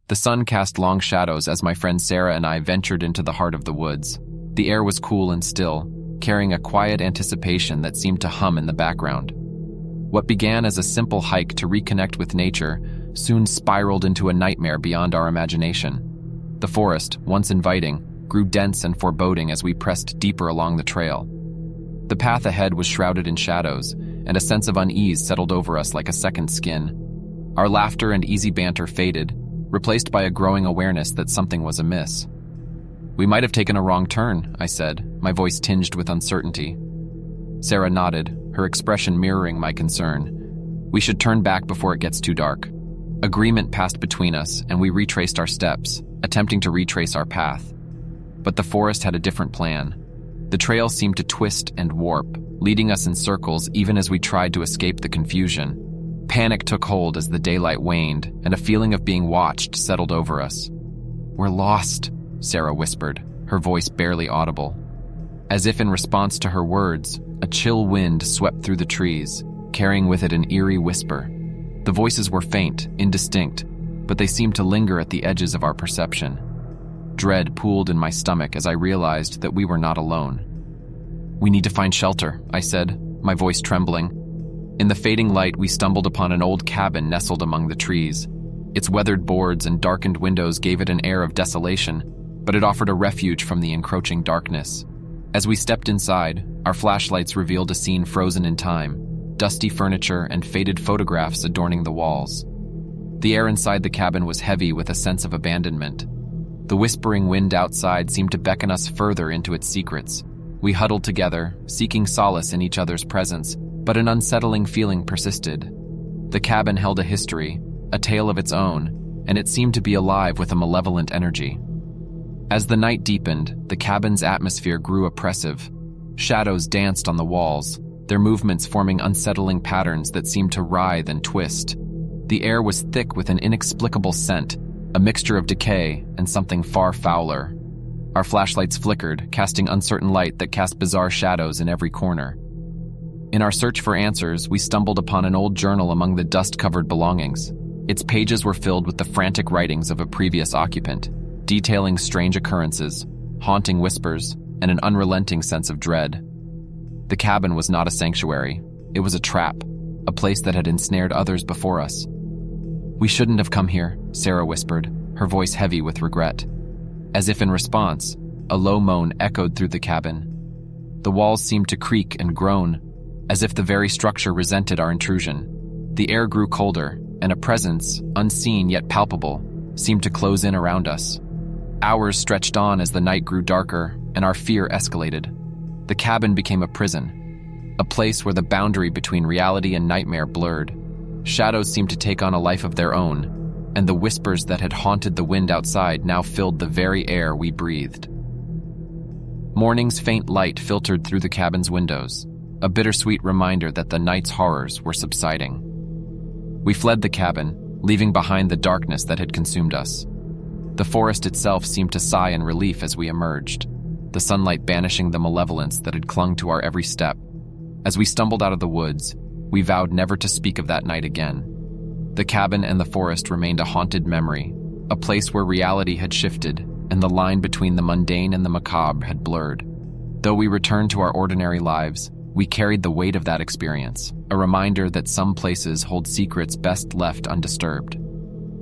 The sun cast long shadows as my friend Sarah and I ventured into the heart of the woods. The air was cool and still, carrying a quiet anticipation that seemed to hum in the background. What began as a simple hike to reconnect with nature soon spiraled into a nightmare beyond our imagination. The forest, once inviting, grew dense and foreboding as we pressed deeper along the trail. The path ahead was shrouded in shadows, and a sense of unease settled over us like a second skin. Our laughter and easy banter faded, replaced by a growing awareness that something was amiss. "We might have taken a wrong turn," I said, my voice tinged with uncertainty. Sarah nodded, her expression mirroring my concern. "We should turn back before it gets too dark." Agreement passed between us, and we retraced our steps, attempting to retrace our path. But the forest had a different plan. The trail seemed to twist and warp, leading us in circles even as we tried to escape the confusion. Panic took hold as the daylight waned, and a feeling of being watched settled over us. "We're lost," Sarah whispered, her voice barely audible. As if in response to her words, a chill wind swept through the trees, carrying with it an eerie whisper. The voices were faint, indistinct, but they seemed to linger at the edges of our perception. Dread pooled in my stomach as I realized that we were not alone. "We need to find shelter," I said, my voice trembling. In the fading light, we stumbled upon an old cabin nestled among the trees. Its weathered boards and darkened windows gave it an air of desolation, but it offered a refuge from the encroaching darkness. As we stepped inside, our flashlights revealed a scene frozen in time, dusty furniture and faded photographs adorning the walls. The air inside the cabin was heavy with a sense of abandonment. The whispering wind outside seemed to beckon us further into its secrets. We huddled together, seeking solace in each other's presence, but an unsettling feeling persisted. The cabin held a history, a tale of its own, and it seemed to be alive with a malevolent energy. As the night deepened, the cabin's atmosphere grew oppressive. Shadows danced on the walls, their movements forming unsettling patterns that seemed to writhe and twist. The air was thick with an inexplicable scent, a mixture of decay and something far fouler. Our flashlights flickered, casting uncertain light that cast bizarre shadows in every corner. In our search for answers, we stumbled upon an old journal among the dust-covered belongings. Its pages were filled with the frantic writings of a previous occupant, detailing strange occurrences, haunting whispers, and an unrelenting sense of dread. The cabin was not a sanctuary. It was a trap, a place that had ensnared others before us. "We shouldn't have come here," Sarah whispered, her voice heavy with regret. As if in response, a low moan echoed through the cabin. The walls seemed to creak and groan, as if the very structure resented our intrusion. The air grew colder, and a presence, unseen yet palpable, seemed to close in around us. Hours stretched on as the night grew darker, and our fear escalated. The cabin became a prison, a place where the boundary between reality and nightmare blurred. Shadows seemed to take on a life of their own, and the whispers that had haunted the wind outside now filled the very air we breathed. Morning's faint light filtered through the cabin's windows, a bittersweet reminder that the night's horrors were subsiding. We fled the cabin, leaving behind the darkness that had consumed us. The forest itself seemed to sigh in relief as we emerged, the sunlight banishing the malevolence that had clung to our every step. As we stumbled out of the woods, we vowed never to speak of that night again. The cabin and the forest remained a haunted memory, a place where reality had shifted and the line between the mundane and the macabre had blurred. Though we returned to our ordinary lives, we carried the weight of that experience, a reminder that some places hold secrets best left undisturbed.